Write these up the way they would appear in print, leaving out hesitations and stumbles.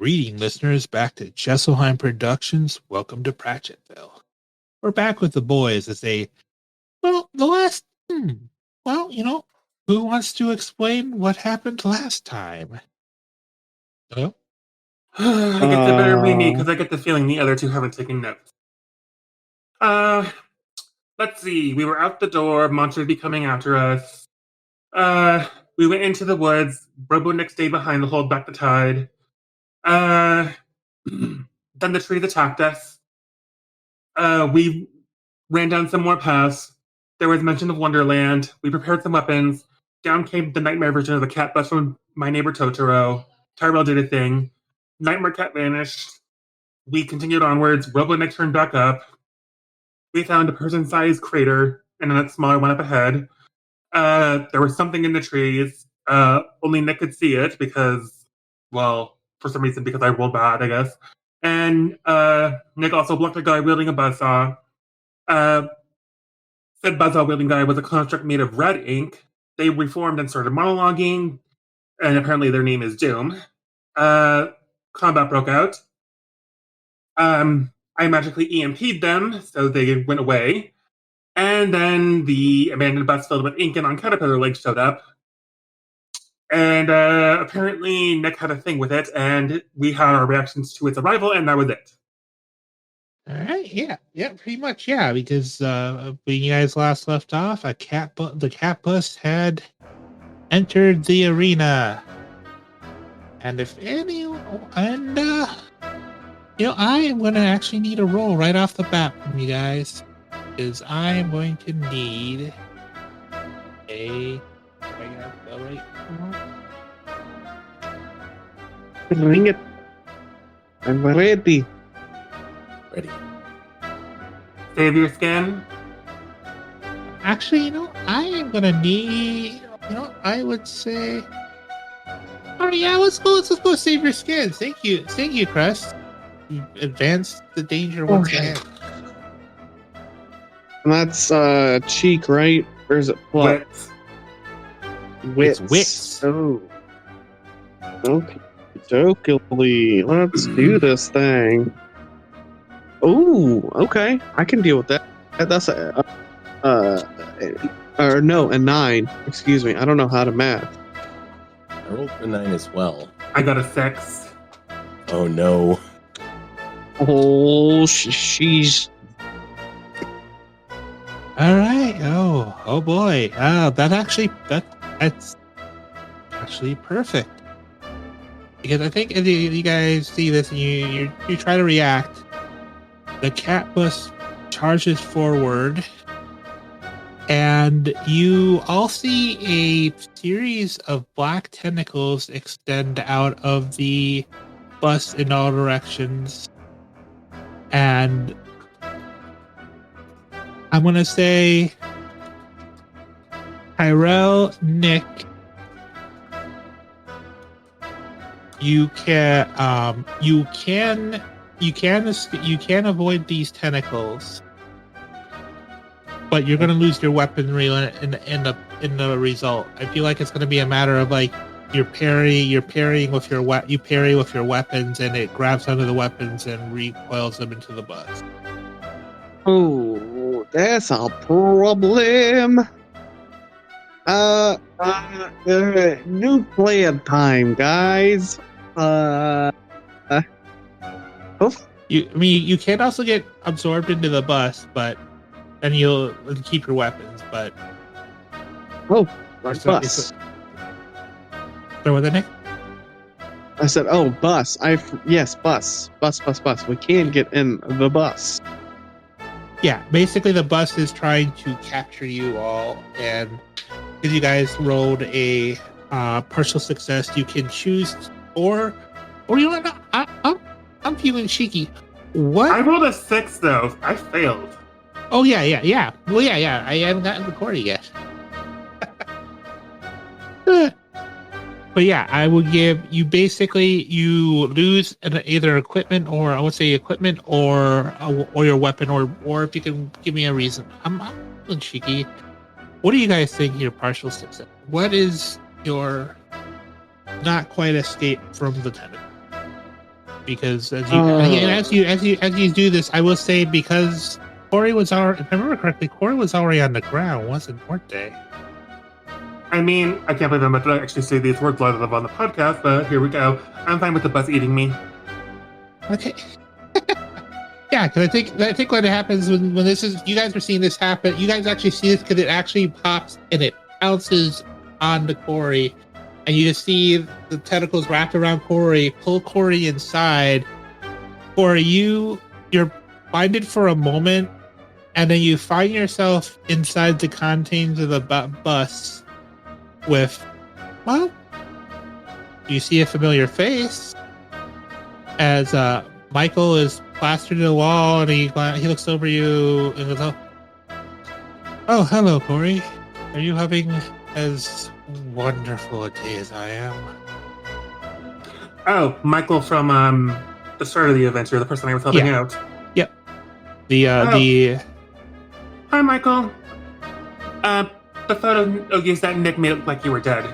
Greeting listeners back to Gestalheim Productions. Welcome to Pratchetville. We're back with the boys as the last, who wants to explain what happened last time? Hello? I guess it better be me because I get the feeling the other two haven't taken notes. Let's see. We were out the door. Monsters be coming after us. We went into the woods. Robotnik stayed behind to hold back the tide. Then the trees attacked us. We ran down some more paths. There was mention of Wonderland. We prepared some weapons. Down came the nightmare version of the Catbus from My Neighbor Totoro. Tyrell did a thing. Nightmare Cat vanished. We continued onwards. Robotnik turned back up. We found a person-sized crater and a smaller one up ahead. There was something in the trees. Only Nick could see it because, well, for some reason, because I rolled bad, I guess. And Nick also blocked a guy wielding a buzzsaw. Said buzzsaw wielding guy was a construct made of red ink. They reformed and started monologuing, and apparently their name is Doom. Combat broke out. I magically EMP'd them, so they went away. And then the abandoned bus filled with ink and on caterpillar legs showed up. And apparently Nick had a thing with it, and we had our reactions to its arrival, and that was it. All right, yeah, pretty much, yeah. Because when you guys last left off, the Catbus had entered the arena, and I am going to actually need a roll right off the bat from you guys, because I am going to need Bring it. I'm ready. Ready. Save your skin. Actually, I am going to need, I would say, oh yeah, let's go save your skin. Thank you, Crest. You advanced the danger once again. And that's cheek, right? Or is it plus? Wits. It's wits. Oh. Okay. Jokingly. Let's do this thing. Oh, okay. I can deal with that. That's a 9. Excuse me. I don't know how to math. I rolled a 9 as well. I got a 6. Oh no. Oh, she's. All right. Oh boy. That's actually perfect. Because I think if you guys see this and you try to react, the Catbus charges forward, and you all see a series of black tentacles extend out of the bus in all directions. And I'm going to say Tyrell, Nick, you can avoid these tentacles, but you're gonna lose your weaponry in the result. I feel like it's gonna be a matter of like you parry with your weapons, and it grabs onto the weapons and recoils them into the bus. Oh, that's a problem. New plan time, guys. You can also get absorbed into the bus, but then you'll keep your weapons. But bus. Throw with it, Nick. I said, bus. Yes, bus. We can get in the bus. Yeah, basically the bus is trying to capture you all, and because you guys rolled a partial success, you can choose, or you know what? I'm feeling cheeky. What? I rolled a 6 though. I failed. Oh yeah. Well, yeah. I haven't gotten recorded yet. But yeah, I will give you you lose either equipment, or I would say equipment, or your weapon, or if you can give me a reason. I'm feeling cheeky. What do you guys think your partial success? What is your not quite escape from the tenant? because as you do this, I will say, because Corey was already, if I remember correctly, Corey was already on the ground, weren't they? I mean, I can't believe I'm about to actually say these words live on the podcast, but here we go. I'm fine with the bus eating me. Okay. Yeah, because I think what happens when this is, you guys are seeing this happen, you guys actually see this because it actually pops and it bounces onto Corey, and you just see the tentacles wrapped around Corey, pull Corey inside. Corey, you're blinded for a moment, and then you find yourself inside the contents of the bus with, well, you see a familiar face as Michael is plastered to the wall, and he looks over you and goes, "Oh, hello, Corey. Are you having as wonderful a day as I am?" Oh, Michael from the start of the adventure, the person I was helping out. Yep. The Hi, Michael. The photo of you that Nick made it look like you were dead.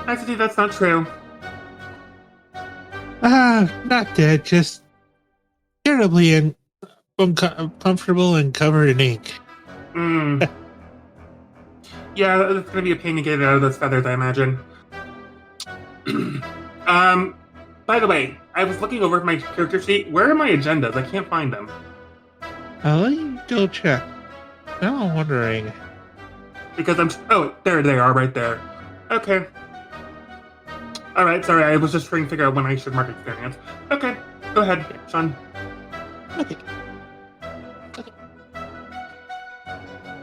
Actually, that's not true. not dead, just terribly uncomfortable and covered in ink. Yeah, it's gonna be a pain to get it out of those feathers, I imagine. By the way, I was looking over my character sheet. Where are my agendas? I can't find them. Let me go check. Now I'm wondering. Because oh, there they are, right there. Okay. Alright, sorry, I was just trying to figure out when I should mark experience. Okay, go ahead, Sean.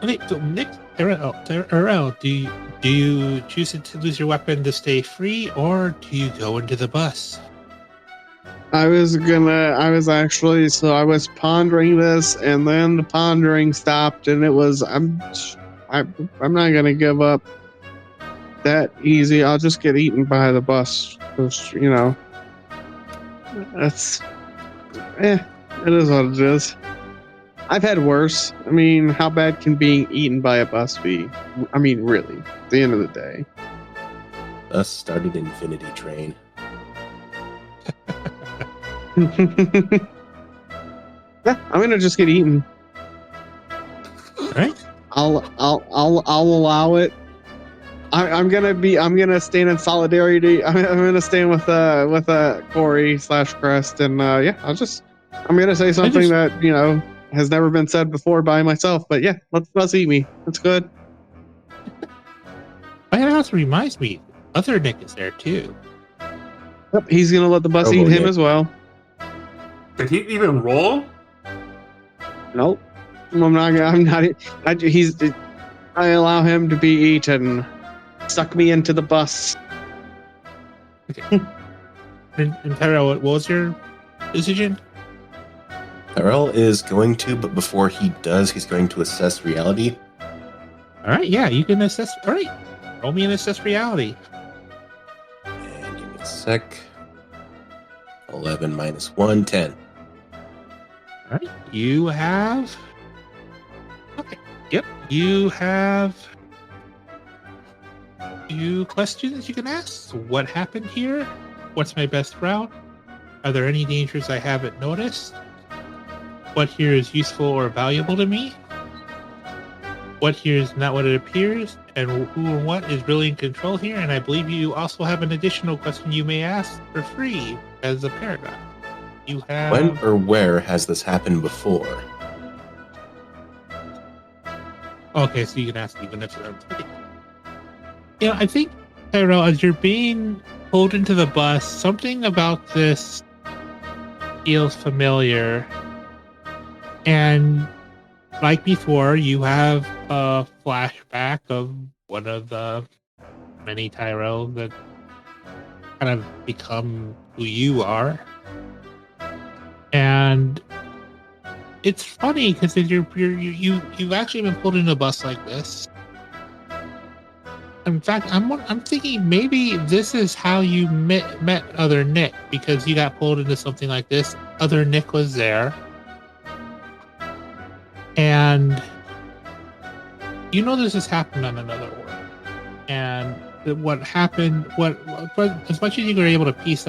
Okay, so Nick, Arel, do you choose to lose your weapon to stay free, or do you go into the bus? I was pondering this, and then the pondering stopped, and it was, I'm not gonna give up that easy. I'll just get eaten by the bus, because, that's, it is what it is. I've had worse. I mean, how bad can being eaten by a bus be? I mean, really, at the end of the day. Thus started Infinity Train. Yeah, I'm gonna just get eaten. All right. I'll allow it. I'm gonna stand in solidarity. I'm gonna stand with Corey / Crest, and yeah, I'm gonna say something that has never been said before by myself. But yeah, let's eat me. That's good. That also reminds me, other Nick is there too. Yep, he's gonna let the bus eat him as well. Did he even roll? Nope. I'm not. I allow him to be eaten. Suck me into the bus. Okay. And Tyrell, what was your decision? Tyrell is going to, but before he does, he's going to assess reality. All right, yeah, you can assess. All right, roll me an assess reality. And give me a sec. 11 minus 1, 10. All right, you have. Okay, yep, you have 2 questions you can ask. What happened here? What's my best route? Are there any dangers I haven't noticed? What here is useful or valuable to me? What here is not what it appears? And who or what is really in control here? And I believe you also have an additional question you may ask for free as a paragraph. You have... When or where has this happened before? Okay, so you can ask even if I think, Tyrell, as you're being pulled into the bus, something about this feels familiar. And like before, you have a flashback of one of the many Tyrells that kind of become who you are. And it's funny because you've actually been pulled in a bus like this. In fact, I'm thinking maybe this is how you met other Nick, because you got pulled into something like this. Other Nick was there, and this has happened on another world. And what happened? What as much as you were able to piece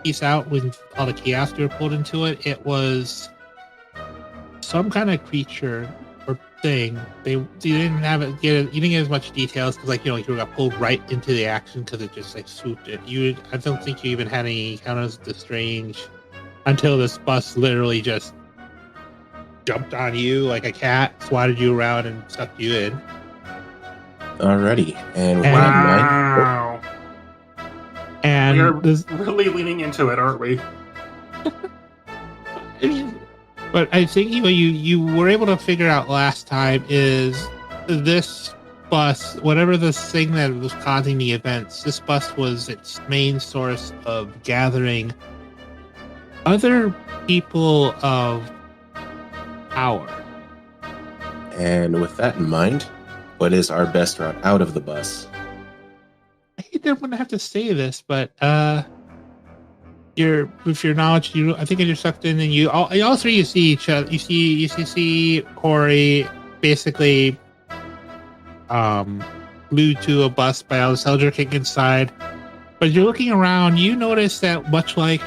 piece out when all the chaos were pulled into it, it was some kind of creature or thing. You didn't have it. You didn't get as much details because, like, you got pulled right into the action because it just like swooped it. I don't think you even had any encounters with the strange until this bus literally just jumped on you like a cat, swatted you around, and sucked you in. Alrighty, and with that in mind, Wow. And We are really leaning into it, aren't we? But I think you were able to figure out last time is this bus, whatever the thing that was causing the events, this bus was its main source of gathering other people of power. and with that in mind, what is our best route out of the bus? I didn't want to have to say this, but with your knowledge, I think you're sucked in, and all three you see each other. You see Corey basically glued to a bus by all the soldier kick inside. But you're looking around, you notice that much like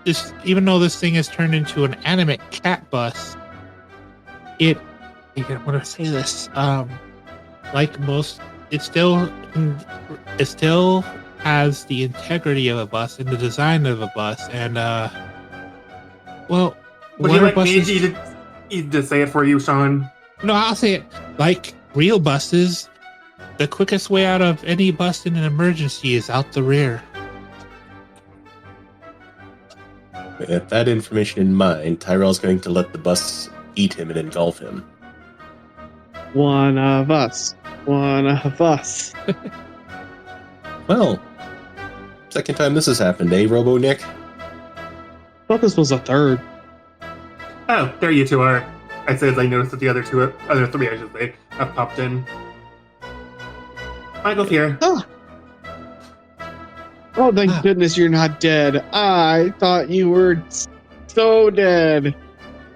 this, even though this thing has turned into an animate cat bus, I want to say this, like most, it still has the integrity of a bus and the design of a bus, and well, Would you like me to say it for you, Sean? No, I'll say it. Like real buses, the quickest way out of any bus in an emergency is out the rear. With that information in mind, Tyrell's going to let the bus eat him and engulf him. One of us. One of us. Well, second time this has happened, eh, Robo Nick? Thought this was a third. Oh, there you two are. I said as I noticed that the other three, I should say, have popped in. Michael's here. Oh, thank goodness you're not dead. I thought you were so dead.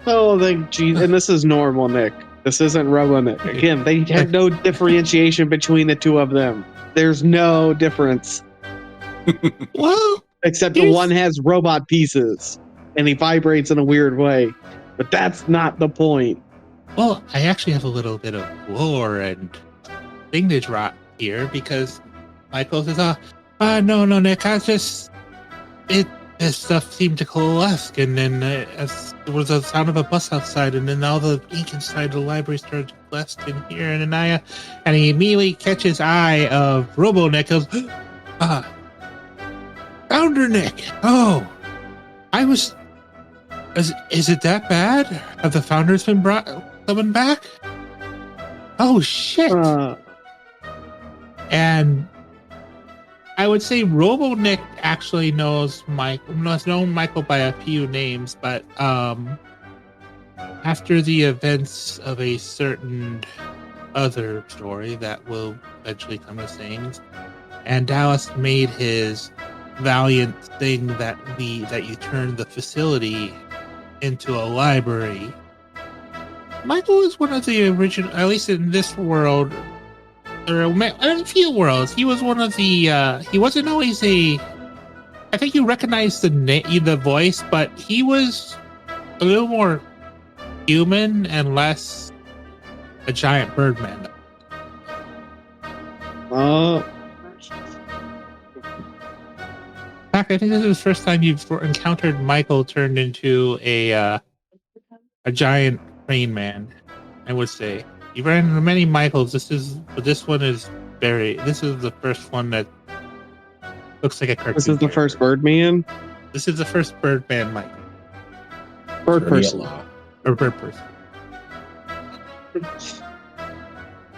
Oh, thank Jesus. And this is normal Nick. This isn't Robo Nick. Again, they had no differentiation between the two of them. There's no difference. Well, except the one has robot pieces and he vibrates in a weird way. But that's not the point. Well, I actually have a little bit of lore and thing to drop here because Michael says, no, Nick, this stuff seemed to coalesce, and then there was a sound of a bus outside, and then all the ink inside the library started to blast in here, and then and he immediately catches eye of Robo Nick, goes, Founder Nick, is it that bad? Have the founders been coming back? Oh shit! And I would say Robo Nick actually knows known Michael by a few names, but after the events of a certain other story that will eventually come to things, and Dallas made his valiant thing that you turned the facility into a library. Michael is one of the original, at least in this world, or in a few worlds, he was one of the, he wasn't always I think you recognize the voice, but he was a little more human and less a giant birdman. In fact, I think this is the first time you've encountered Michael turned into a giant crane man, I would say. You've ran into many Michaels. This is the first one that looks like a cartoon. This is the first Birdman? This is the first Birdman Michael. Bird person. Or bird person.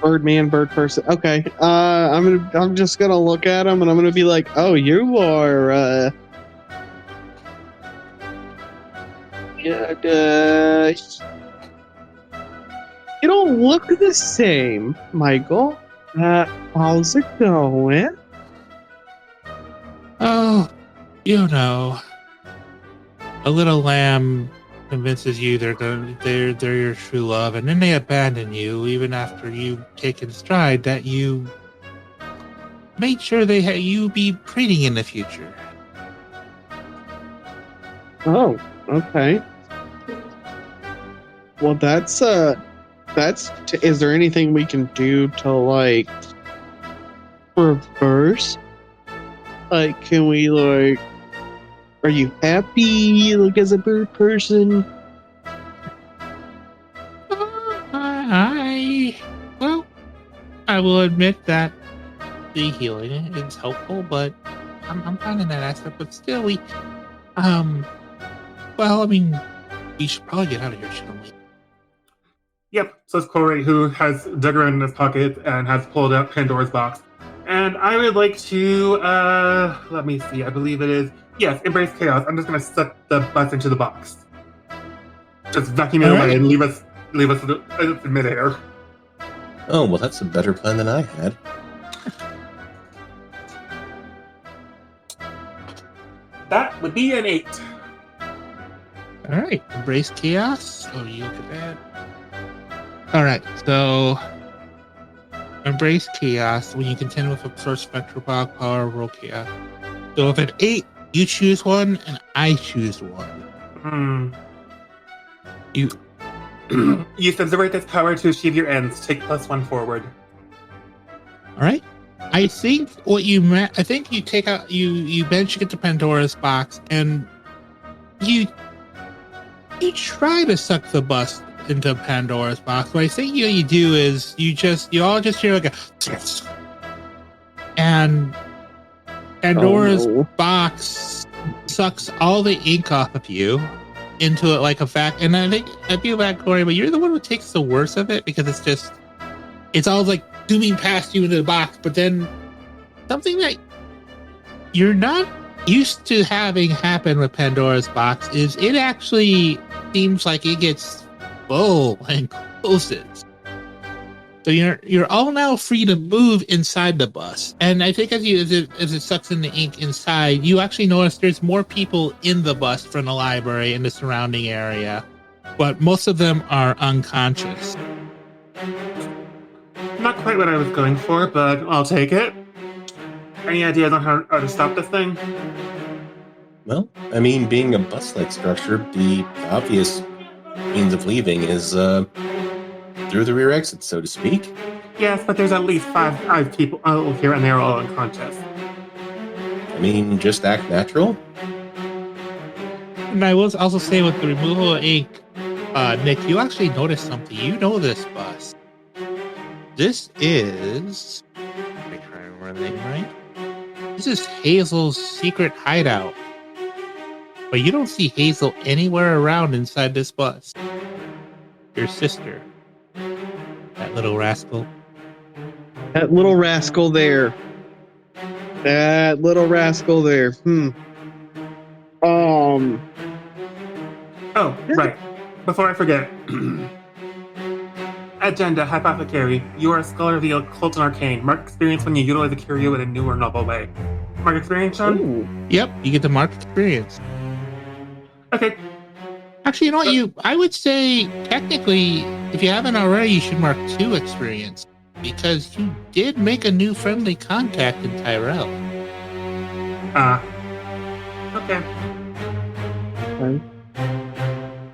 Birdman, bird person. Okay. I'm just gonna look at him and I'm gonna be like, oh, you are you don't look the same, Michael. How's it going? Oh, a little lamb convinces you they're your true love, and then they abandon you even after you've taken stride that you made sure you be breeding in the future. Oh, okay. Well, that's is there anything we can do to like reverse? Like, can we like? Are you happy, like, as a bird person? Well, I will admit that the healing is helpful, but I'm fine in that aspect. But still, well, I mean, we should probably get out of here, shouldn't we? Yep, says Corey, who has dug around in his pocket and has pulled out Pandora's box. And I would like to, let me see, I believe it is, yes, embrace chaos. I'm just going to set the bus into the box. Just vacuum it away and leave us in midair. Oh, well, that's a better plan than I had. That would be an 8. All right, embrace chaos. Oh, you look at that. All right, so embrace chaos. When you contend with a source spectral power, roll chaos. So if at 8, you choose one, and I choose one. You Use Observate's power to achieve your ends. Take +1 forward. All right. I think what you meant. I think you take out you manage to get to Pandora's box, and you try to suck the bus into Pandora's box. What I think you do is you all just hear like a, and Pandora's box sucks all the ink off of you into it like a fact. And I feel bad, Corey, but you're the one who takes the worst of it because it's all like zooming past you into the box. But then something that you're not used to having happen with Pandora's box is it actually seems like it gets full and closes. So you're all now free to move inside the bus. And I think as it sucks in the ink inside, you actually notice there's more people in the bus from the library and the surrounding area, but most of them are unconscious. Not quite what I was going for, but I'll take it. Any ideas on how to stop this thing? Well, I mean, being a bus-like structure, the obvious means of leaving is through the rear exit, so to speak. Yes, but there's at least five people here, and they're all unconscious. I mean, just act natural. And I will also say with the removal of ink, Nick, you actually noticed something. You know this bus. This is... Let me try to remember the name right. This is Hazel's secret hideout. But you don't see Hazel anywhere around inside this bus. Your sister. That little rascal. That little rascal there. Oh, right. Before I forget. Agenda, Hypothecary. You are a scholar of the occult and arcane. Mark experience when you utilize the curio in a new or novel way. Mark experience, Sean? Ooh. Yep, you get the mark experience. Okay. Actually, you know what? I would say, technically, if you haven't already, you should mark 2 experience. Because you did make a new friendly contact in Tyrell. Okay.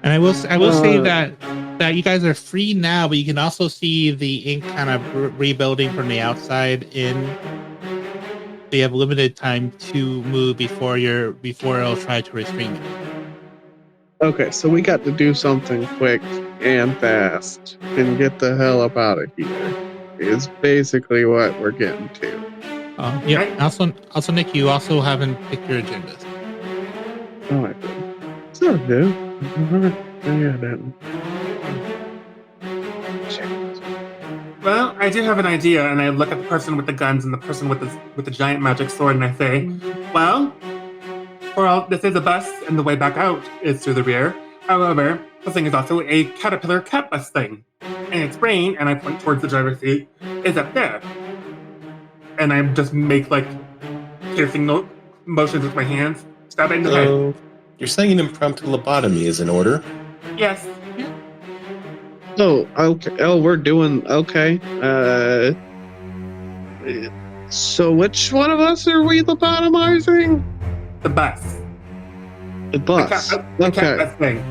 And I will say that you guys are free now, but you can also see the ink kind of rebuilding from the outside in. So you have limited time to move before it'll try to restrain you. Okay, so we got to do something quick and fast and get the hell up out of here. Is basically what we're getting to. Yeah. Also, Nick, you also haven't picked your agendas. Oh, I did. So I do. Yeah, I didn't. Well, I do have an idea, and I look at the person with the guns and the person with the giant magic sword, and I say, well, this is a bus, and the way back out is through the rear. However, this thing is also a caterpillar Catbus thing. And its brain, and I point towards the driver's seat, is up there. And I just make, like, piercing motions with my hands, stab it in the head. You're saying an impromptu lobotomy is in order? Yes. Oh, okay. Oh, we're doing okay. So which one of us are we lobotomizing? The bus. The bus. The Okay. Catbus thing.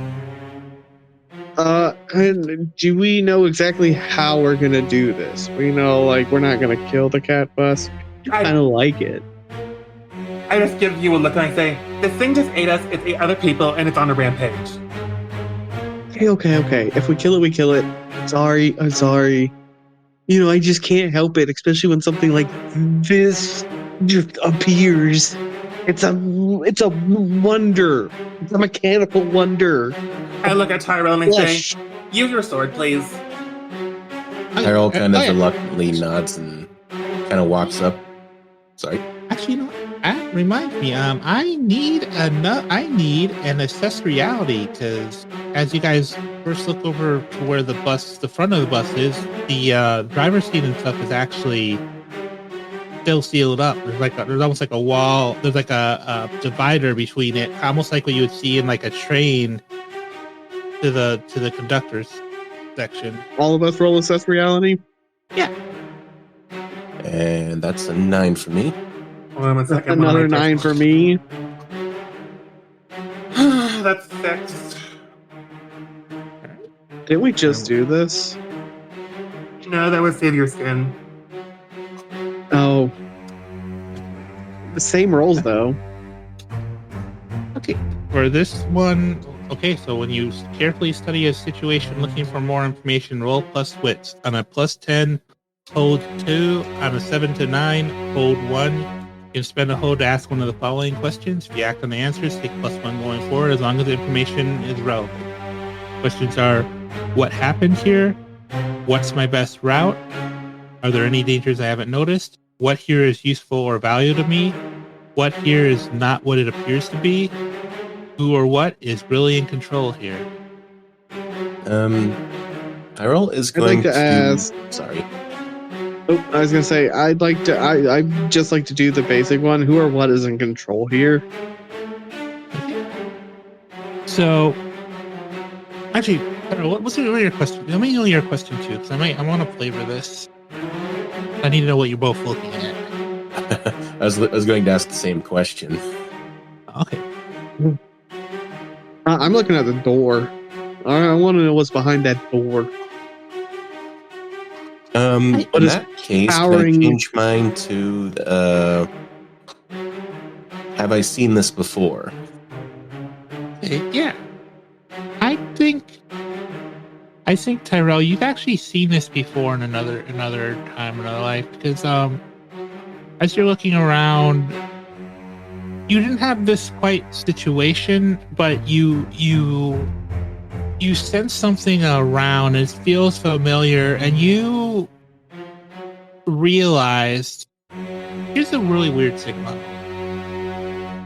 And do we know exactly how we're gonna do this? We know, like, we're not gonna kill the Catbus. I kind of like it. I just give you a look and I say, this thing just ate us, it ate other people, and it's on a rampage. Okay. If we kill it, we kill it. Sorry, I'm sorry. You know, I just can't help it, especially when something like this just appears. It's a wonder. It's a mechanical wonder. I look at Tyrell and I Flesh. say, use your sword, please. Tyrell kind of reluctantly nods and kind of walks up. Sorry. Actually, you know what? That reminds me. I need an assessed reality, because as you guys first look over to where the front of the bus is, the driver's seat and stuff is actually still sealed up. There's almost like a wall. There's like a divider between it, almost like what you would see in like a train to the conductor's section. All of us roll assess reality. Yeah. And that's a 9 for me. Hold on one second. Another 9 for me. That's 6. Didn't we just do this? No, that was Save Your Skin. Oh. The same rolls, though. Okay, for this one, okay, so when you carefully study a situation looking for more information, roll plus wits. On a plus 10, hold 2. On a 7 to 9, hold 1. You can spend a hold to ask one of the following questions. If you act on the answers, take plus 1 going forward, as long as the information is relevant. Questions are, what happened here? What's my best route? Are there any dangers I haven't noticed? What here is useful or valuable to me? What here is not what it appears to be? Who or what is really in control here? Tyrell is going to ask. Sorry. Oh, I was gonna say I'd just like to do the basic one. Who or what is in control here? So, actually, what's your question? Let me know your question too, because I want to flavor this. I need to know what you're both looking at. I was going to ask the same question. Okay. I'm looking at the door. I want to know what's behind that door. In that case, can I change mine to have I seen this before? Yeah. I think Tyrell, you've actually seen this before in another time in another life, because as you're looking around, you didn't have this quite situation, but you sense something around, and it feels familiar, and you realized here's a really weird signal.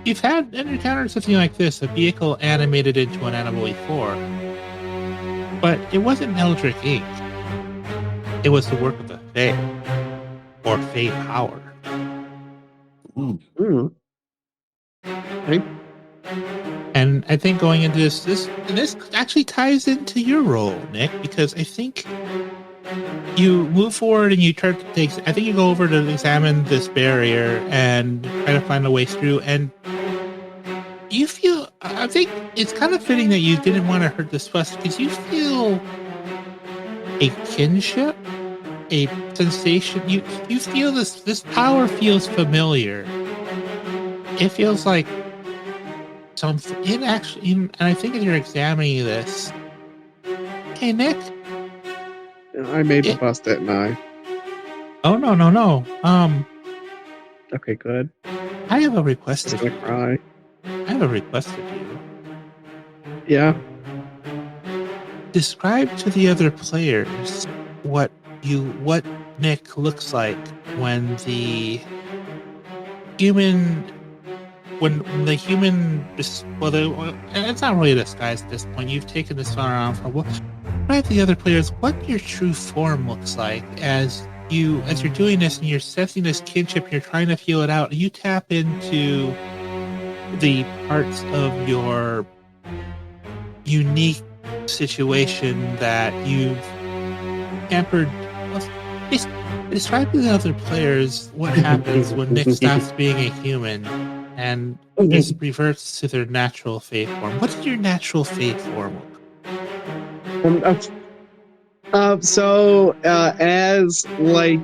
You've had encountered something like this, a vehicle animated into an animal before, but it wasn't Eldritch Ink. It was the work of the Fae, or Fae power. Right. And I think going into this actually ties into your role, Nick, because I think you move forward and you I think you go over to examine this barrier and try to find a way through, and you feel, I think it's kind of fitting that you didn't want to hurt this bus, because you feel a kinship, a sensation. You feel this power feels familiar. It feels like something. And I think as you're examining this, hey Nick, I made the bus, didn't I? Oh no. Okay, good. I have a request. I'm gonna cry. I have a request of you. Yeah. Describe to the other players what Nick looks like when the human. When the human, it's not really a disguise at this point. You've taken this far around for a while. Describe to the other players what your true form looks like as you're doing this and you're sensing this kinship. You're trying to feel it out. You tap into the parts of your unique situation that you've hampered. Describe to the other players what happens when Nick stops being a human and this reverts to their natural fate form. What did your natural fate form look? As like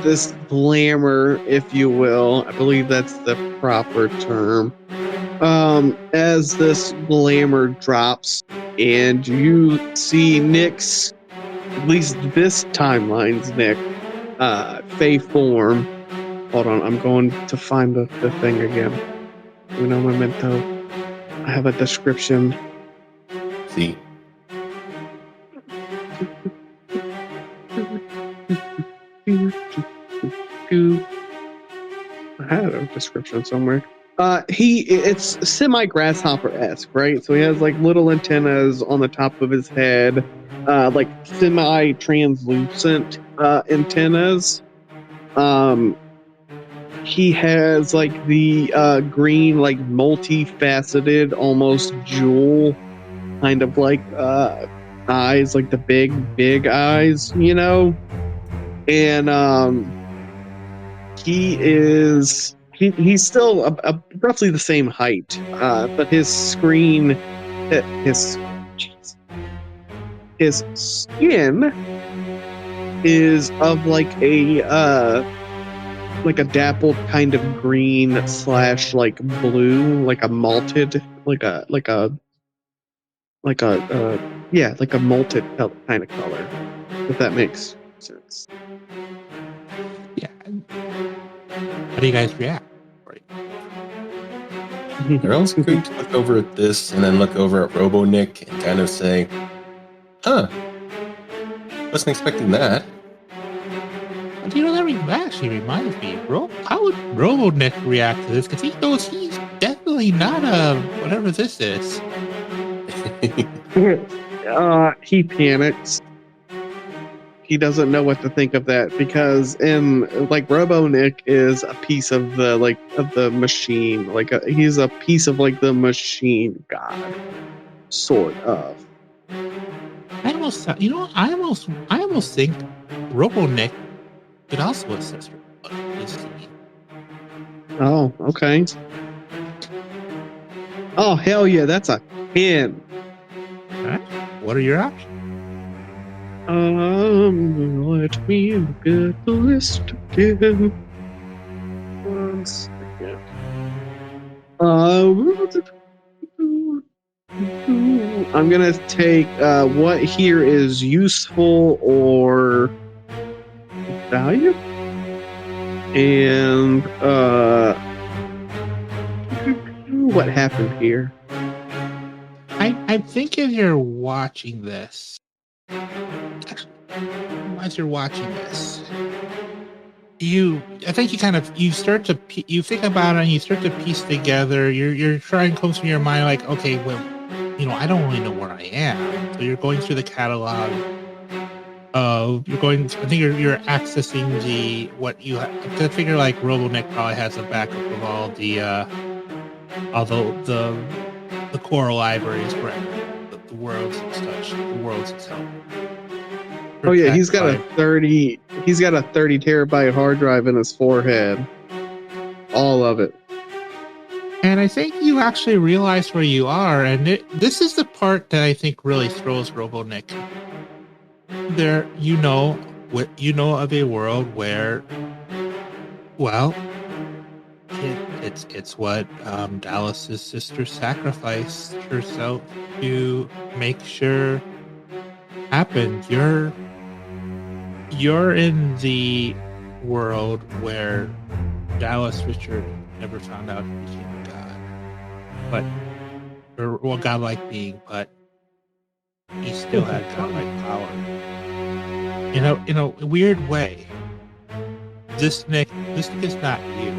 this glamour, if you will, I believe that's the proper term. As this glamour drops and you see Nick's, at least this timeline's Nick, Fey form. Hold on, I'm going to find the thing again. Uno momento. I have a description. See, I had a description somewhere. It's semi-grasshopper-esque, right? So he has like little antennas on the top of his head, like semi-translucent antennas. He has like the green, like multifaceted, almost jewel kind of like eyes, like the big eyes, you know? And he's still roughly the same height, but his skin is of like a dappled kind of green / like blue, like a malted, like a malted kind of color, if that makes sense. Yeah. How do you guys react? Right. they're also going to look over at this and then look over at Robo Nick and kind of say, "Huh, wasn't expecting that." But you know, that actually reminds me, how would Robo-Nick react to this? Because he knows he's definitely not whatever this is. He panics. He doesn't know what to think of that because Robo-Nick is a piece of the machine. He's a piece of like the machine god, sort of. I almost think Robo-Nick could also assist his team. Oh, okay. Oh, hell yeah, that's a 10. Alright. What are your options? Let me look at the list again. 1 second. I'm gonna take what here is useful or value, and what happened here? I think as you're watching this, as you're watching this, you start to you think about it and you start to piece together. You're trying comes from your mind like, okay, well, I don't really know where I am. So you're going through the catalog. You're accessing what you have to figure. Like Robo-Nick probably has a backup of all the core libraries for the worlds and such, the worlds itself. Oh yeah, he's got a 30 terabyte hard drive in his forehead. All of it. And I think you actually realize where you are, and this is the part that I think really throws Robo-Nick. There, of a world where, well, it's what Dallas's sister sacrificed herself to make sure happened. You're in the world where Dallas Richard never found out he became a god, or godlike being, but he still had godlike power. In a weird way, this Nick is not you,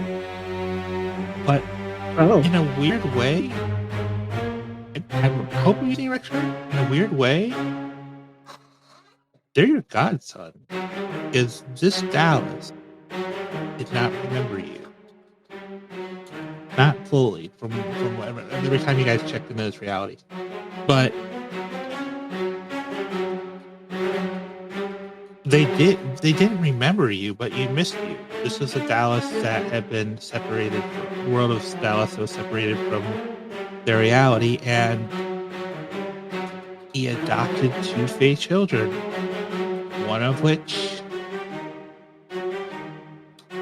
but in a weird way, I hope I'm using Rex right. In a weird way, they're your godson, because this Dallas did not remember you. Not fully, from whatever, every time you guys checked into this reality. But They didn't remember you, but you missed you. This was a Dallas that had been separated, world of Dallas that was separated from their reality, and he adopted 2 Fae children, one of which...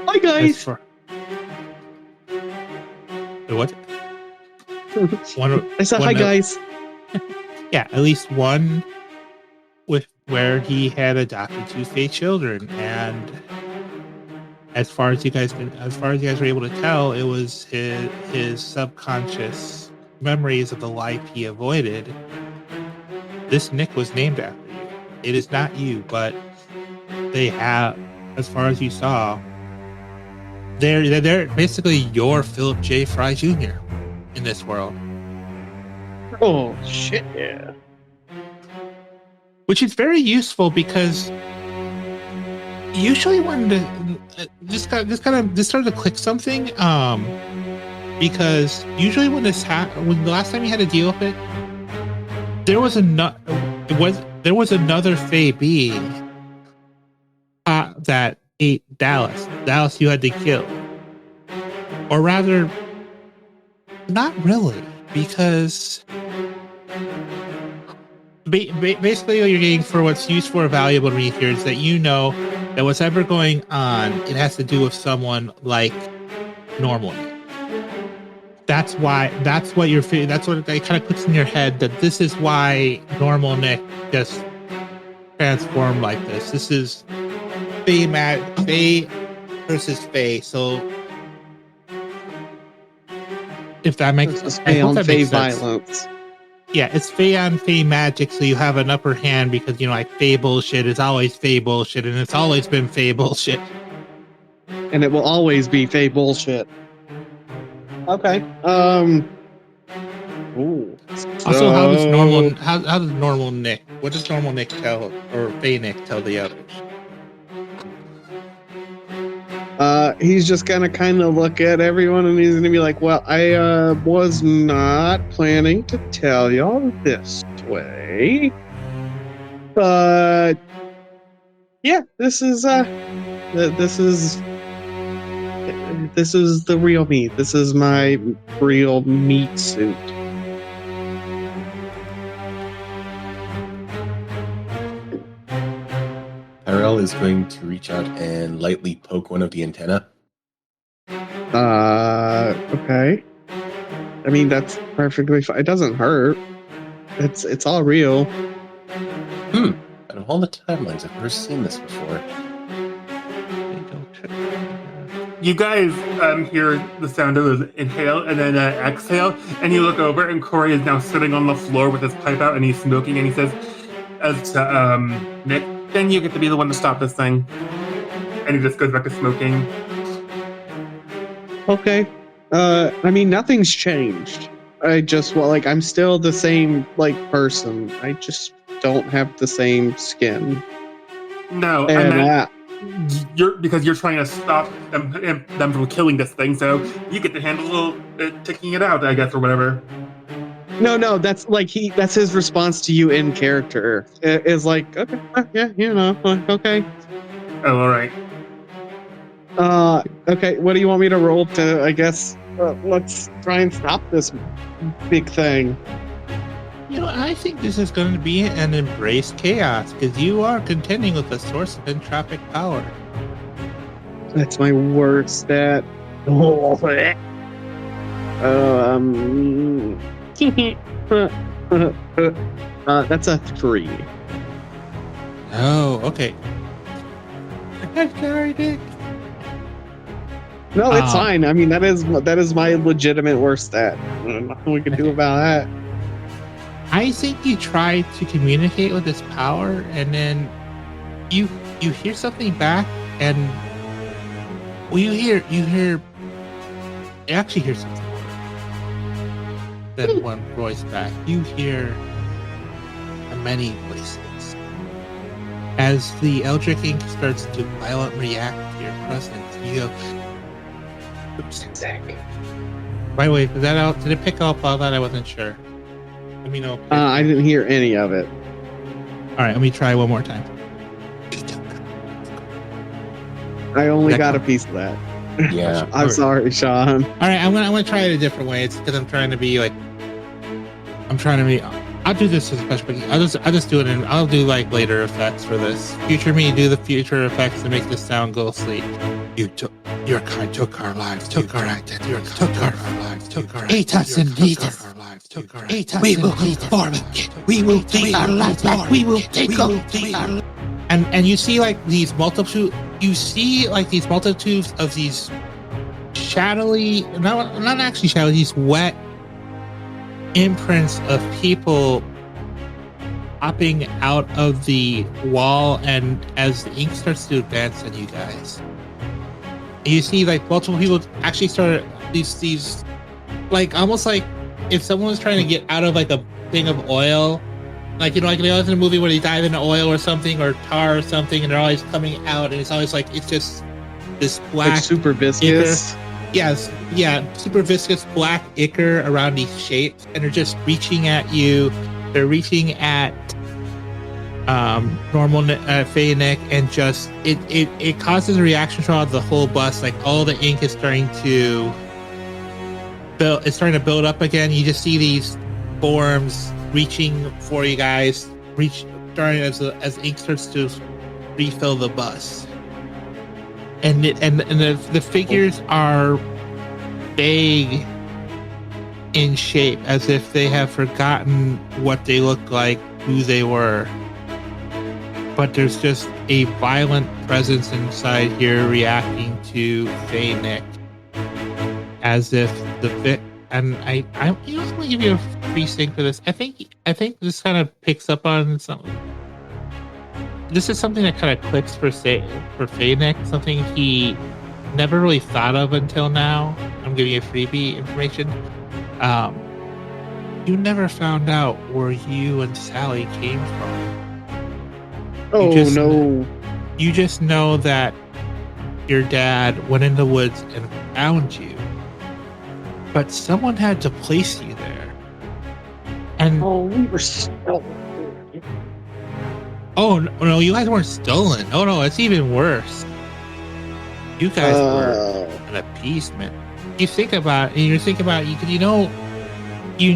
Hi guys. What? I said hi guys. Yeah, at least one with where he had adopted 2 Fae children, and as far as you guys were able to tell, it was his subconscious memories of the life he avoided. This Nick was named after you. It is not you, but they have, as far as you saw, they're basically your Philip J. Fry Jr. in this world. Oh shit! Yeah. Which is very useful because usually when this started to click something, because usually when when the last time you had to deal with it, there was another Fae being that ate Dallas. Dallas you had to kill, or rather, not really, because basically what you're getting for what's useful or valuable to me here is that you know that what's ever going on, it has to do with someone like normal Nick. That's what it kind of clicks in your head, that this is why normal Nick just transformed like this. This is Fae versus Fae. So if that makes sense. Fae on Fae violence. Yeah, it's Fae on Fae magic, so you have an upper hand because, like, Fae bullshit is always Fae bullshit, and it's always been Fae bullshit. And it will always be Fae bullshit. Okay. Ooh. Also, how does normal Nick? What does normal Nick tell, or Fae Nick tell the others? He's just gonna kind of look at everyone and he's gonna be like, well, I was not planning to tell y'all this way, but yeah, this is the real me. This is my real meat suit. Tyrell is going to reach out and lightly poke one of the antenna. Okay. I mean, that's perfectly fine. It doesn't hurt. It's all real. Out of all the timelines, I've never seen this before. You guys hear the sound of his inhale and then exhale, and you look over, and Corey is now sitting on the floor with his pipe out, and he's smoking, and he says, as to Nick, then you get to be the one to stop this thing. And he just goes back to smoking. Okay. I mean, nothing's changed. I'm still the same, person. I just don't have the same skin. No, and because you're trying to stop them from killing this thing, so you get to handle taking it out, I guess, or whatever. No, that's that's his response to you in character. Is like, okay, yeah, okay. Oh, all right. Okay, what do you want me to roll to, I guess, let's try and stop this big thing. I think this is going to be an embrace chaos, because you are contending with a source of entropic power. That's my worst stat. That's a 3. Oh, okay. I'm sorry, Dick. No, it's fine. I mean, that is my legitimate worst stat. Nothing we can do about that. I think you try to communicate with this power, and then you hear something back, and you actually hear something. Then one voice back. You hear many voices. As the Eldritch Ink starts to violently react to your presence, you go, oops. By the way, did it pick up all that? I wasn't sure. Let me know. I didn't hear any of it. All right, let me try one more time. I only That got a counts. piece of that. Yeah. I'm sorry, Sean. All right, I'm gonna try it a different way. It's because I'm trying to be like, I'll do this as a special. I'll just do it, and I'll do like later effects for this. Future me, do the future effects to make this sound ghostly. Your kind took our lives, took our identity, took our lives, took our ate us and ate our lives, took our ate us. We will reform it. We will take our lives back. We will take our. And you see like these multitudes of these shadowy, not actually shadowy, these wet imprints of people popping out of the wall, and as the ink starts to advance on you guys, you see like multiple people actually start these like almost like if someone was trying to get out of like a thing of oil, like like in a movie where they dive into oil or something or tar or something, and they're always coming out, and it's always like it's just this black, like super viscous. Yes, yeah, super viscous black ichor around these shapes, and they're just reaching at you. They're reaching at normal Faye Nick, and just it causes a reaction throughout the whole bus. Like all the ink is starting to build. It's starting to build up again. You just see these forms reaching for you guys. Starting as ink starts to refill the bus. And the figures are vague in shape, as if they have forgotten what they look like, who they were. But there's just a violent presence inside here reacting to Faye Nick, as if and I'm gonna give you a free sync for this. I think this kind of picks up on something. This is something that kind of clicks for Faye Nick, something he never really thought of until now. I'm giving you freebie information. You never found out where you and Sally came from. Oh no! You just know that your dad went in the woods and found you, but someone had to place you there. And we were stolen. Oh no, you guys weren't stolen. Oh no, it's even worse. You guys were an appeasement. You think about it, and you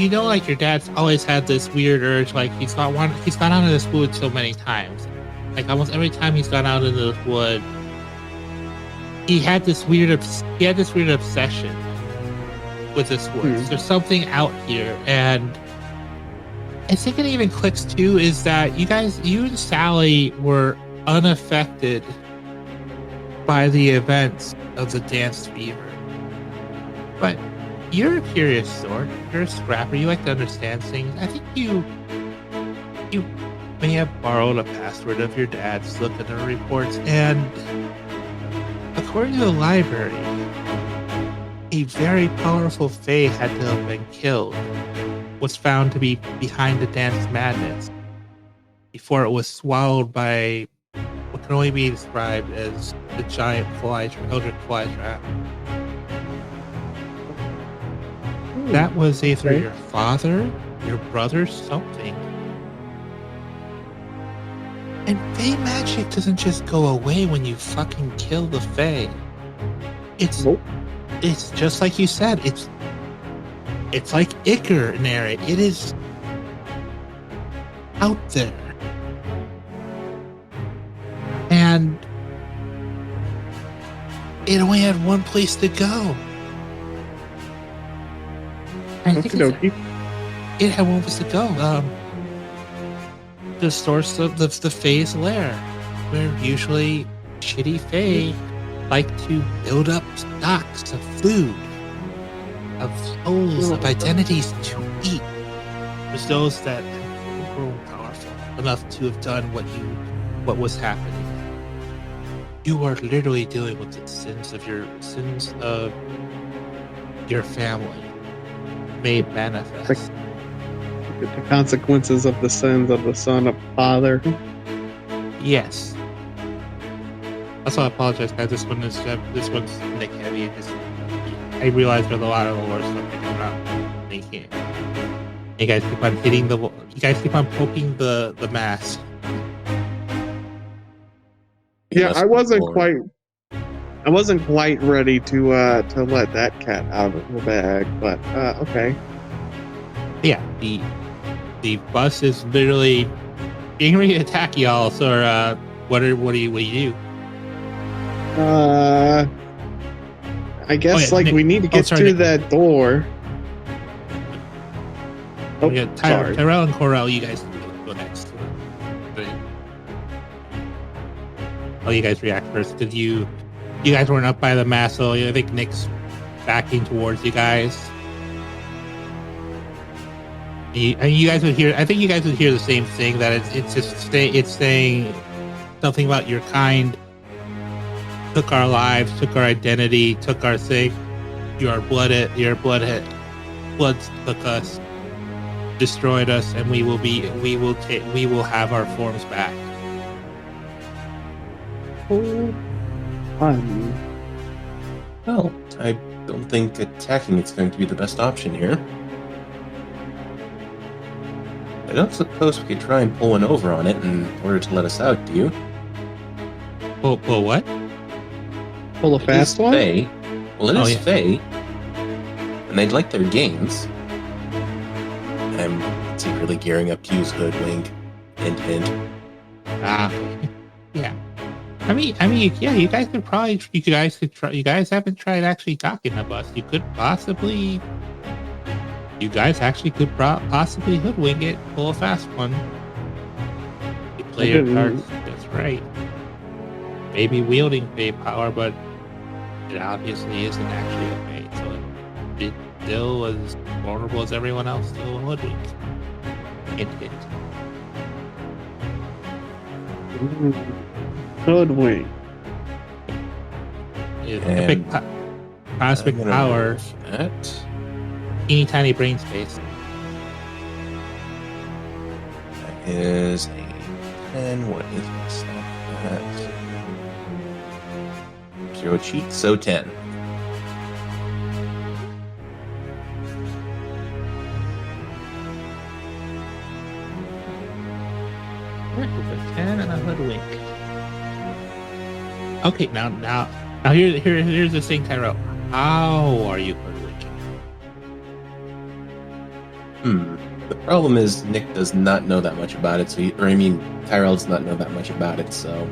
know, like your dad's always had this weird urge, like he's gone out of this wood so many times. Like almost every time he's gone out into the wood, he had this weird obsession with this woods. There's something out here, and I think it even clicks too is that you and Sally were unaffected by the events of the dance fever. But you're a curious sort. You're a scrapper. You like to understand things. I think you may have borrowed a password of your dad's, looked at the reports, and according to the library, a very powerful Fae had to have been killed. Was found to be behind the dance madness before it was swallowed by what can only be described as the giant eldritch fly trap. That was either your father, your brother, something. And Fae magic doesn't just go away when you fucking kill the Fae. It's just like you said. It's like ichor in there. It is out there. And it only had one place to go. I think it had one place to go. The source of the Fae's lair, where usually shitty Fae like to build up stocks of food, of souls, of identities to eat. There's those that have grown powerful enough to have done what was happening. You are literally dealing with the sins of your family made manifest. The consequences of the sins of the son of father. Yes. Also, I apologize, guys. This one's Nick heavy. I realize there's a lot of the lore stuff that comes out. You guys keep on hitting you guys keep on poking the mask. He Yeah, must I be wasn't bored. quite ready to let that cat out of the bag, but okay. Yeah, the bus is literally getting ready to attack y'all. So, what do you do? I guess yeah, like Nick- we need to oh, get sorry, through Nick. that door. Oh, Yeah, sorry. Tyrell and Corell, you guys go next. Oh, you guys react first because you guys weren't up by the mast, so I think Nick's backing towards you guys. And you guys would hear. I think you guys would hear the same thing, that it's saying something about your kind took our lives, took our identity, took our thing. Bloods took us, destroyed us, and we will have our forms back. Well, I don't think attacking is going to be the best option here. I don't suppose we could try and pull one over on it in order to let us out, do you? Pull what? Pull a fast one? Fae. Well, it Oh, is yeah. Fae. And they'd like their games. I'm secretly gearing up to use Hoodwink. Hint, hint. Yeah. I mean, yeah. You guys could try. You guys haven't tried actually docking the bus. You guys actually could possibly hoodwink it, pull a fast one. You play your cards. That's right. Maybe wielding Fae power, but it obviously isn't actually a Fae, so it still as vulnerable as everyone else to a hoodwink. Hint, hint. Hoodwink. Epic cosmic I'm gonna power, roll for that. teeny tiny brain space. That is a 10. What is my stat for that? 0 cheat, so 10. With a 10 and a hoodwink. Okay, now here's the thing, Tyrell. How are you hoodwinking? The problem is Nick does not know that much about it, Tyrell does not know that much about it, so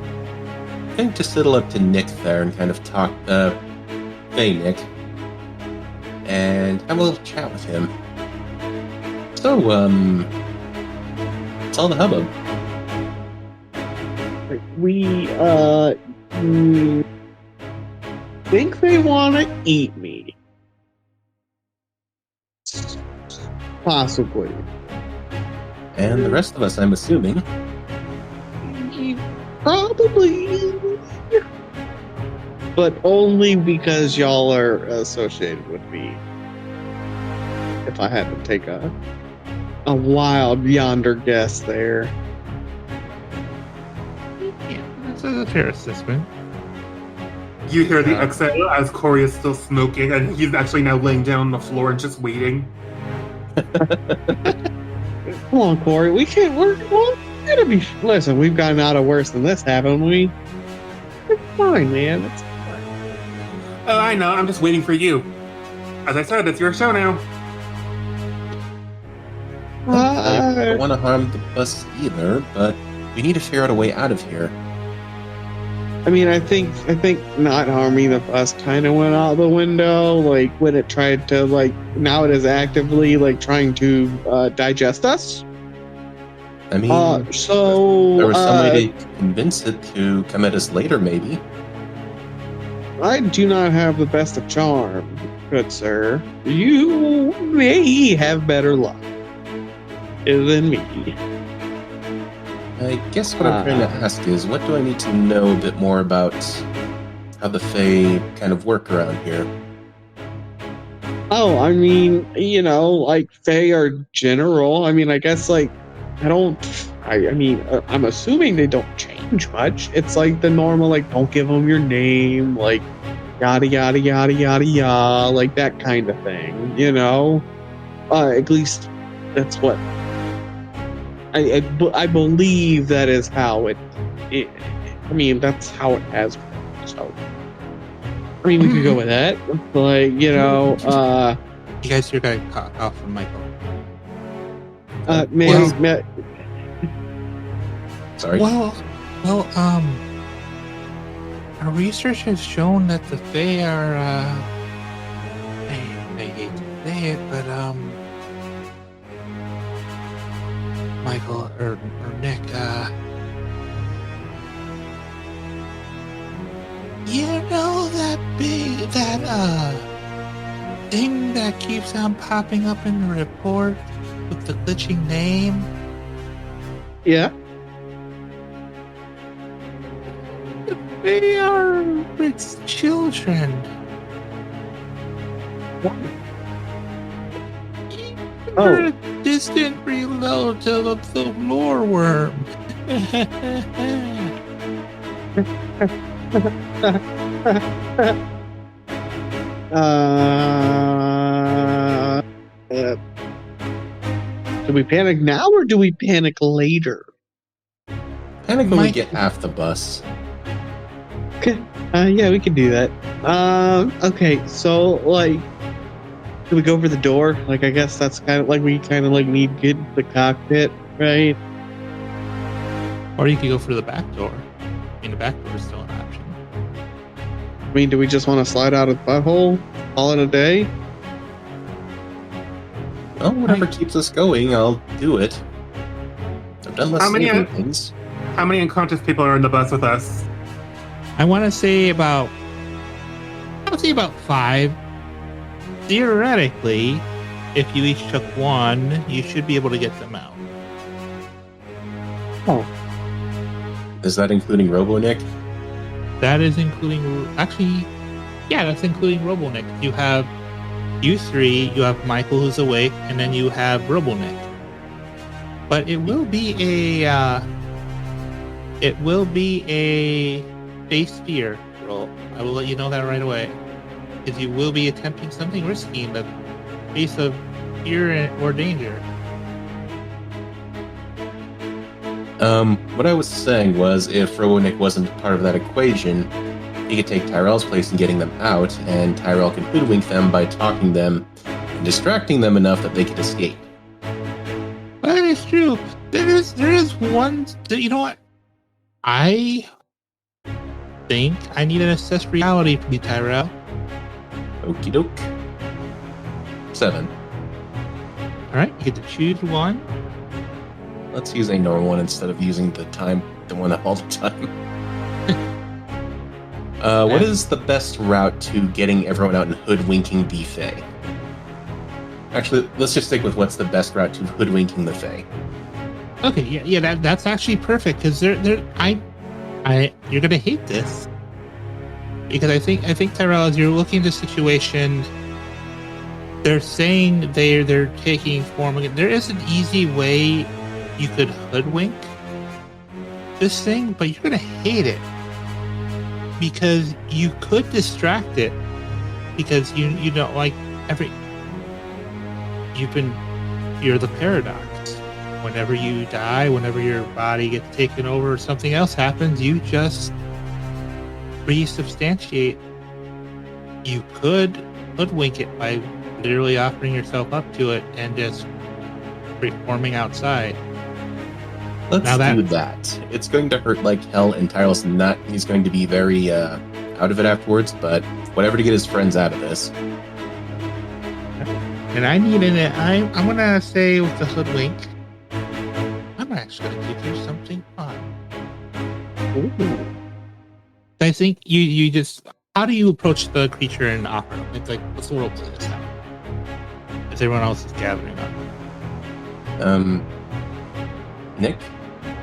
I think just settle up to Nick there and kind of talk, Faye Nick, and have a little chat with him. So, what's all the hubbub? We think they want to eat me. Possibly. And the rest of us, I'm assuming. Probably. But only because y'all are associated with me. If I had to take a wild yonder guess there. Yeah, that's a fair assessment. You hear the exhale as Corey is still smoking, and he's actually now laying down on the floor and just waiting. Come on, Corey. We can't. We're gonna be. Listen, we've gotten out of worse than this, haven't we? It's fine, man. It's fine. Oh, I know. I'm just waiting for you. As I said, it's your show now. I don't want to harm the bus either, but we need to figure out a way out of here. I mean, I think not harming the bus kind of went out the window. Like when it tried to, like, now it is actively like trying to digest us. I mean, so there was some way to convince it to come at us later, maybe. I do not have the best of charm, good sir. You may have better luck than me. I guess what I'm trying to ask is, what do I need to know a bit more about how the Fae kind of work around here? Oh, I mean, you know, like, Fae are general. I mean, I guess, like, I'm assuming they don't change much. It's like the normal, like, don't give them your name, like, yada, yada, yada, yada, yada, like that kind of thing, you know? At least that's what I believe that is how it I mean, that's how it has been. So, I mean, we could go with that. Like, you know, You guys, you're getting cut off from Michael. Sorry. Well, our research has shown that the Fae are, I hate to say it, but, Michael, or Nick, you know that thing that keeps on popping up in the report with the glitching name? yeah. They are its children. You're a distant relative of the lore worm. Do we panic now or do we panic later? Panic when we get half the bus. Okay. Yeah, we can do that. Okay, so like, do we go for the door? Like, I guess that's kind of like we kind of like need to get into the cockpit, right? Or you could go for the back door. I mean, the back door is still an option. I mean, do we just want to slide out of the butthole? Call it a day? Well, whatever keeps us going, I'll do it. I've done less saving things. How many unconscious people are in the bus with us? I want to say about 5. Theoretically, if you each took one, you should be able to get them out. Oh. Is that including Robonick? That is including... Actually, yeah, that's including Robonick. You have you three, you have Michael who's awake, and then you have Robonick. But it will be a base fear roll. I will let you know that right away. Because you will be attempting something risky in the face of fear or danger. What I was saying was, if Robonick wasn't part of that equation, he could take Tyrell's place in getting them out, and Tyrell can hoodwink them by talking them and distracting them enough that they could escape. That is true. There is one... You know what? I think I need an assessed reality from you, Tyrell. Okie doke. 7. Alright, you get to choose one. Let's use a normal one instead of using the one all the time. What is the best route to getting everyone out and hoodwinking the Fae? Actually, let's just stick with what's the best route to hoodwinking the Fae. Okay, yeah, that's actually perfect because you're gonna hate this because I think Tyrell, as you're looking at the situation, they're saying they're taking form again. There is an easy way you could hoodwink this thing, but you're gonna hate it because you could distract it because you don't like you're the paradox. Whenever you die, whenever your body gets taken over or something else happens, you just resubstantiate. You could hoodwink it by literally offering yourself up to it and just reforming outside. Let's do that. It's going to hurt like hell, and Tyrell's he's going to be very out of it afterwards, but whatever to get his friends out of this. And I need I'm gonna say with the hoodwink, I'm actually gonna give you something fun. Ooh. I think you just, how do you approach the creature and offer them? It's like, let's role play this out. As everyone else is gathering up. Nick?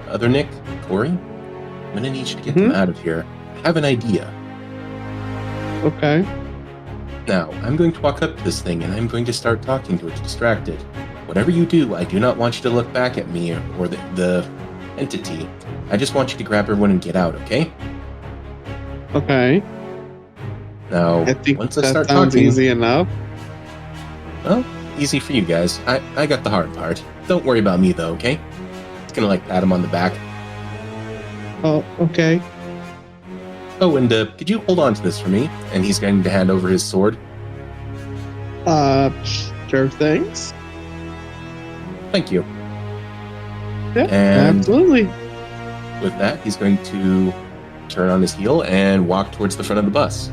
Other Nick? Corey? I'm gonna need you to get them out of here. I have an idea. Okay. Now, I'm going to walk up to this thing and I'm going to start talking to it distracted. Whatever you do, I do not want you to look back at me or the entity. I just want you to grab everyone and get out, okay? Okay. Now, I think once that I start sounds talking, easy enough. Well, easy for you guys. I got the hard part. Don't worry about me though, okay? It's gonna pat him on the back. Oh, okay. Oh, and could you hold on to this for me? And he's going to hand over his sword. Sure things. Thank you. Yeah, And absolutely. with that, he's going to turn on his heel and walk towards the front of the bus.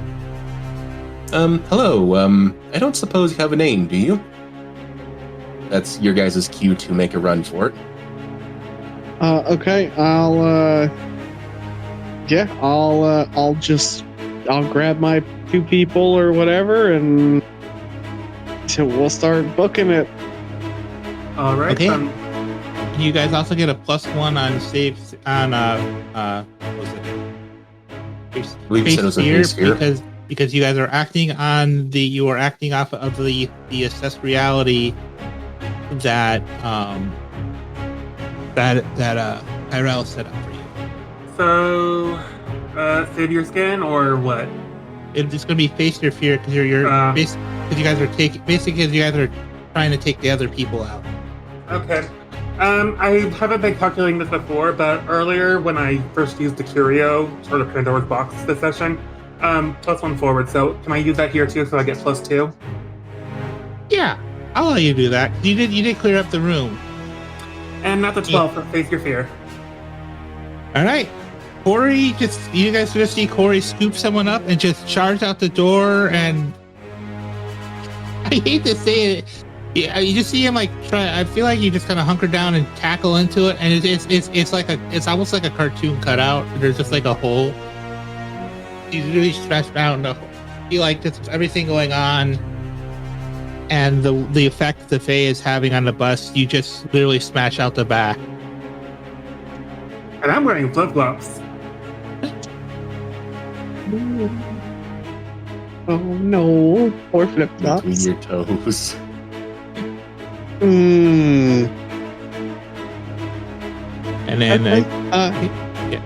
Hello, I don't suppose you have a name, do you? That's your guys' cue to make a run for it. Okay, I'll grab my 2 people or whatever, and we'll start booking it. All right. Okay. You guys also get a +1 on save on what was it? I believe you said it was a base fear. Because you guys are acting off of the assessed reality that Tyrell set up for you. So, save your skin or what? It's going to be face your fear because you guys are trying to take the other people out. Okay. I haven't been calculating this before, but earlier when I first used the Curio, sort of Pandora's box this session, +1 forward. So can I use that here too? So I get +2. Yeah, I'll let you do that. You did clear up the room. And not the 12 for face your fear. All right. Corey, you guys just see Corey scoop someone up and just charge out the door, and I hate to say it. Yeah, you just see him like try. I feel like you just kind of hunker down and tackle into it, and it's almost like a cartoon cutout. There's just like a hole. He's really stressed out, and I feel like just everything going on, and the effect the Fae is having on the bus. You just literally smash out the back. And I'm wearing flip-flops. Oh no, poor flip-flops. Between your toes. And then yeah.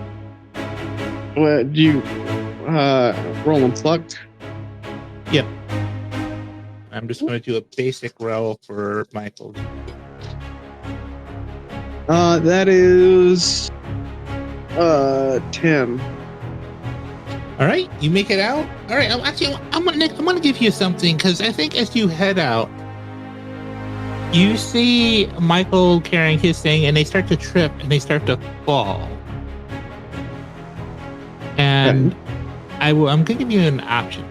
Well, do you roll and plucked? Yep. I'm just going to do a basic roll for Michael. That is 10. All right, you make it out. All right, I'm gonna give you something, because I think as you head out, you see Michael carrying his thing, and they start to trip and they start to fall. And I'm gonna give you an option.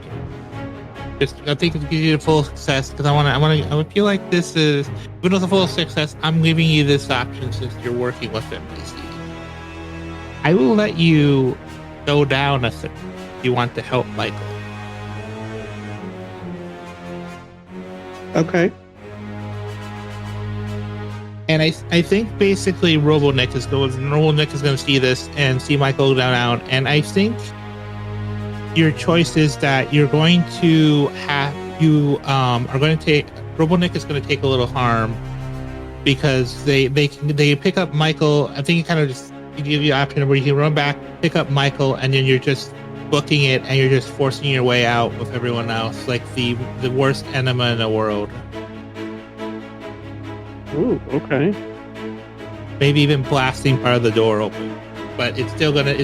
I think it'll give you a full success, because I would feel like this is, even with a full success, I'm giving you this option since you're working with them. I will let you go down if you want to help Michael. Okay. And I think basically Robonick is going to see this and see Michael go down, and I think your choice is that you're going to Robonick is going to take a little harm, because they pick up Michael. I think it kind of just give you an option where you can run back, pick up Michael, and then you're just booking it, and you're just forcing your way out with everyone else, like the worst enema in the world. Ooh, okay. Maybe even blasting part of the door open, but it's gonna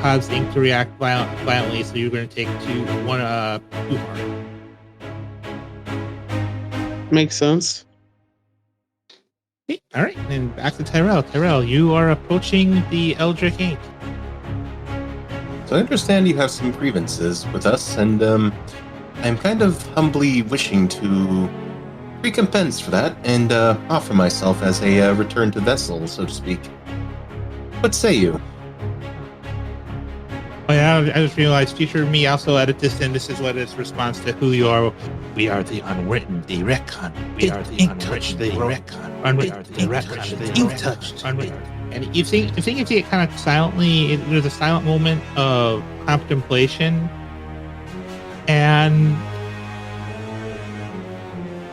cause things to react violently. So you're gonna take two harm. Makes sense. Okay, all right, and back to Tyrell. Tyrell, you are approaching the Eldritch Ink. So I understand you have some grievances with us, and I'm kind of humbly wishing to recompense for that and offer myself as a return to vessel, so to speak. What say you? Oh yeah, I just realized future me also edit this in. This is what its response to who you are. We are the unwritten, the retcon. We are the unwritten, the retcon. Unwritten, the retcon. The ink touched. Unwritten. And you think if you get kind of silently, there's a silent moment of contemplation, and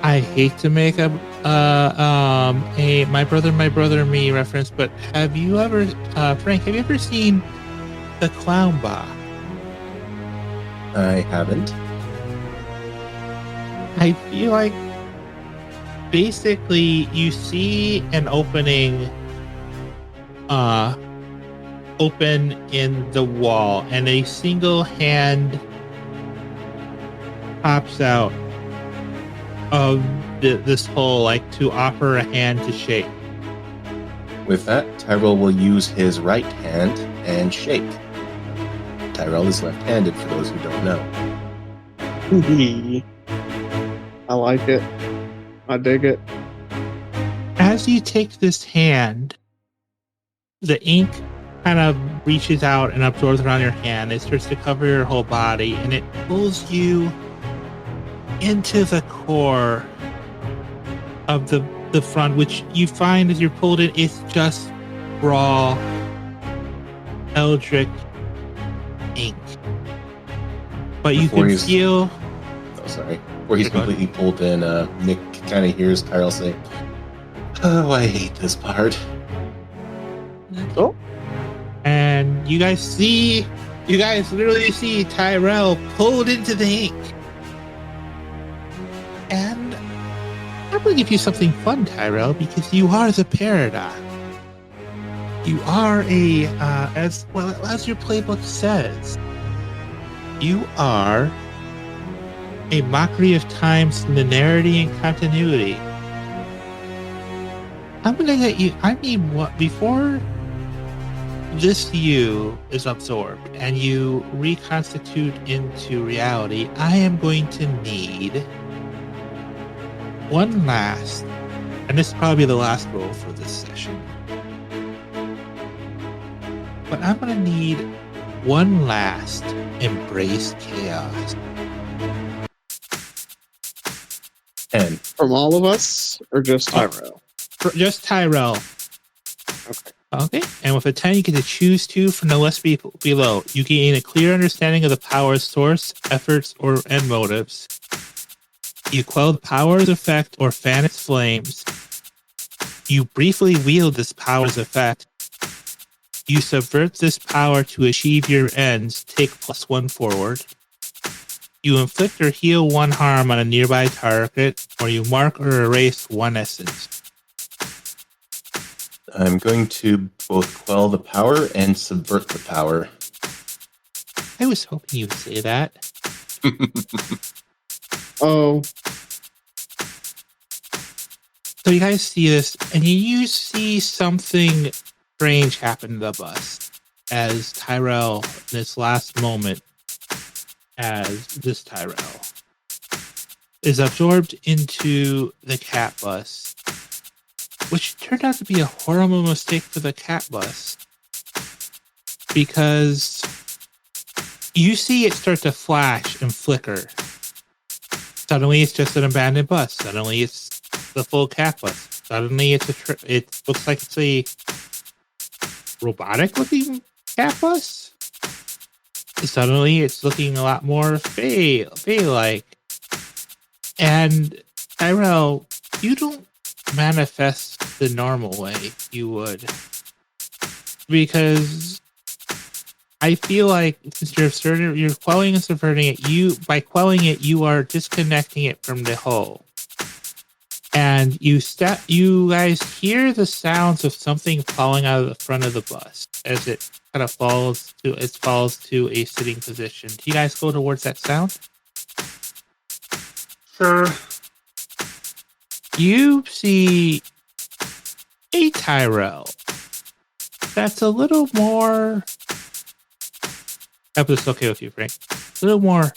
I hate to make a my brother me reference, but have you ever, Frank? Have you ever seen the Clown Bar? I haven't. I feel like basically you see an opening open in the wall, and a single hand pops out of this hole, like to offer a hand to shake. With that, Tyrell will use his right hand and shake. Tyrell is left-handed, for those who don't know. I like it. I dig it. As you take this hand, the ink kind of reaches out and absorbs around your hand. It starts to cover your whole body, and it pulls you into the core of the front, which you find as you're pulled in, it's just raw eldritch ink. But you Before can he's- feel... Oh, sorry. Before he's Go ahead. completely pulled in, Nick kind of hears Tyrell say, "Oh, I hate this part." Oh, And you guys literally see Tyrell pulled into the ink. And I'm going to give you something fun, Tyrell, because you are the paradox. You are as your playbook says, you are a mockery of time's linearity and continuity. I'm going to let you, before this you is absorbed and you reconstitute into reality, I am going to need one last, and this will probably be the last roll for this session, but I'm going to need one last embrace chaos. And from all of us, or just Tyrell? Just Tyrell. Okay. Okay, and with a 10, you get to choose two from the list below. You gain a clear understanding of the power's source, efforts, and motives. You quell the power's effect or fan its flames. You briefly wield this power's effect. You subvert this power to achieve your ends. Take +1 forward. You inflict or heal 1 harm on a nearby target, or you mark or erase 1 essence. I'm going to both quell the power and subvert the power. I was hoping you would say that. Oh, So you guys see this, and you see something strange happen to the bus as Tyrell, in this last moment, as this Tyrell is absorbed into the Catbus, which turned out to be a horrible mistake for the Catbus, because you see it start to flash and flicker. Suddenly it's just an abandoned bus. Suddenly it's the full Catbus. Suddenly it looks like it's a robotic looking Catbus. Suddenly it's looking a lot more Fae-like. And Tyrell, you don't manifest the normal way you would, because I feel like since you're quelling and subverting it, by quelling it, you are disconnecting it from the whole. And you guys hear the sounds of something falling out of the front of the bus as it kind of falls to a sitting position. Do you guys go towards that sound? Sure. You see a Tyrell that's a little more... I hope this is okay with you, Frank. A little more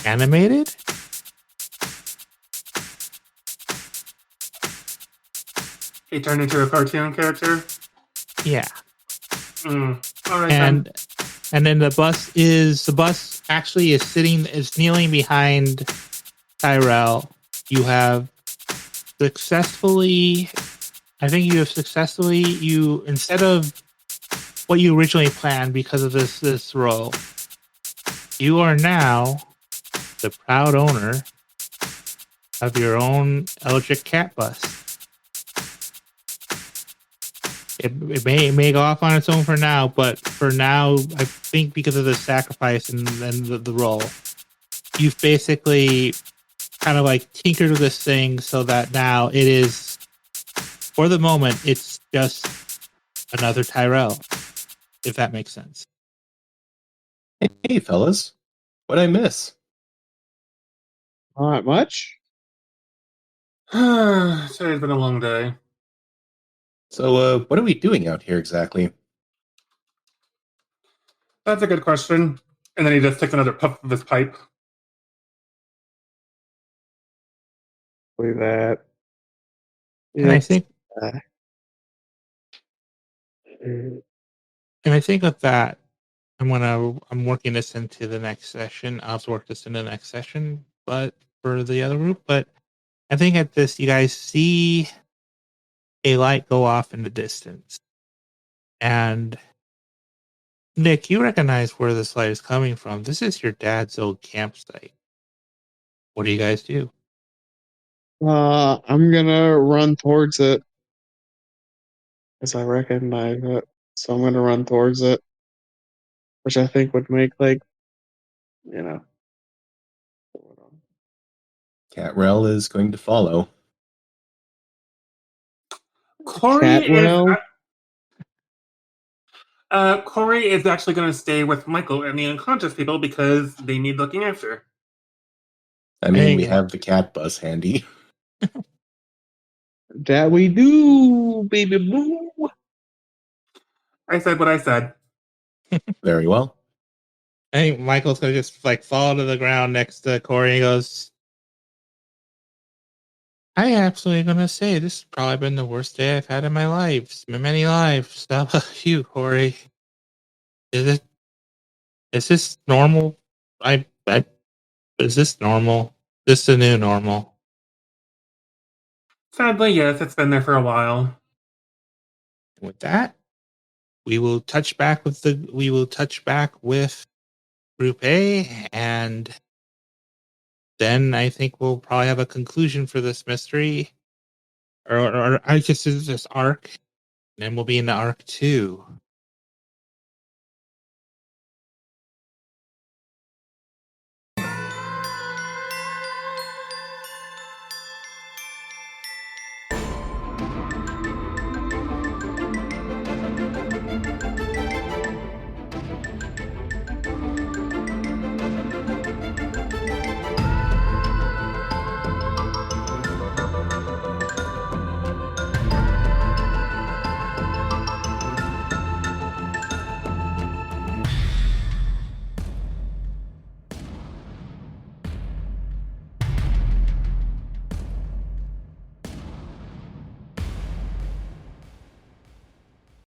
animated. He turned into a cartoon character. Yeah. All right then. And then the bus actually is kneeling behind Tyrell. You have successfully, instead of what you originally planned because of this role, you are now the proud owner of your own eldritch Catbus. It may go off on its own for now, but for now, I think because of the sacrifice and the role, you've basically kind of like tinkered with this thing so that now it is, for the moment, it's just another Tyrell. if that makes sense. Hey, fellas. What'd I miss? Not much. Today's been a long day. So, what are we doing out here exactly? That's a good question. And then he just takes another puff of his pipe. Believe that. And I It's, think uh, and I think with that, I'm working this into the next session. I'll have to work this into the next session, but for the other group. But I think at this, you guys see a light go off in the distance, and Nick, you recognize where this light is coming from. This is your dad's old campsite. What do you guys do? I'm gonna run towards it as I recognize it. So I'm gonna run towards it, which I think would make you know. Catrell is going to follow. Catrail? Corey is actually going to stay with Michael and the unconscious people because they need looking after. I mean, we Hey. have the Catbus handy. That we do, baby boo. I said what I said. Very well. I think Michael's gonna just fall to the ground next to Corey and he goes, I absolutely gonna say this has probably been the worst day I've had in my life. Many lives. How about you, Corey? Is this normal? Is this normal? This is the new normal. Sadly, yes, it's been there for a while. With that, we will touch back with Group A, and then I think we'll probably have a conclusion for this mystery, or I guess this arc, and then we'll be in the arc 2.